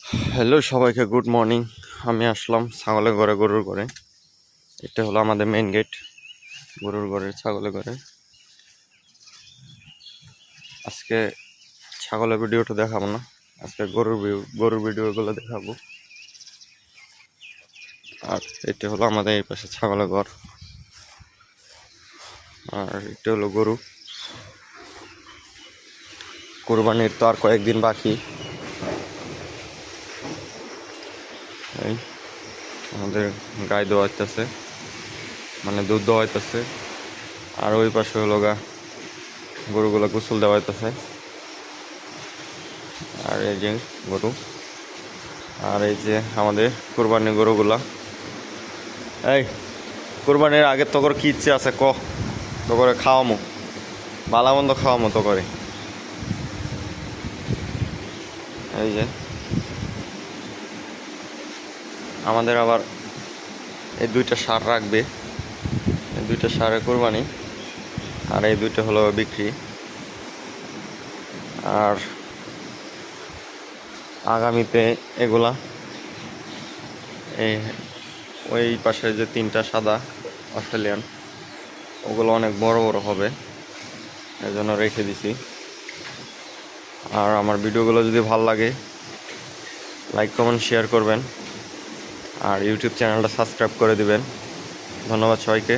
Hello সবাইকে good morning. আমি আসলাম ছাগলের ঘরে, গরুর ঘরে। এটা হলো আমাদের মেইন গেট, গরুর ঘরে, ছাগলের ঘরে। আজকে ছাগলের ভিডিওটা দেখাবো না, আজকে গরুর ভিডিওগুলো দেখাবো। আর এটা হলো আমাদের এই পাশে ছাগলের ঘর, আর এটা হলো গরু। কোরবানির তো আর কয়েকদিন বাকি। এই আমাদের গায়ে দেওয়া হইতেছে, মানে দুধ দেওয়া হইতেছে। আর ওই পাশে হলো গরুগুলো গোসল দেওয়া হইতেছে। আর এই যে গরু, আর এই যে আমাদের কোরবানির গরুগুলা। এই কোরবানির আগে তো করে কি ইচ্ছে আছে তো করে খাওয়ামো, ভালো মন্দ খাওয়ামো তো করে। এই যে আমাদের আবার এই দুইটা সার রাখবে, এই দুইটা সারে কোরবানি, আর এই দুইটা হলো বিক্রি। আর আগামীতে এগুলা এই ওই পাশে যে তিনটা সাদা অস্ট্রেলিয়ান, ওগুলো অনেক বড় বড় হবে, এজন্য রেখে দিছি। আর আমার ভিডিওগুলো যদি ভালো লাগে লাইক কমেন্ট শেয়ার করবেন, আর ইউটিউব চ্যানেলটা সাবস্ক্রাইব করে দিবেন। ধন্যবাদ সবাইকে।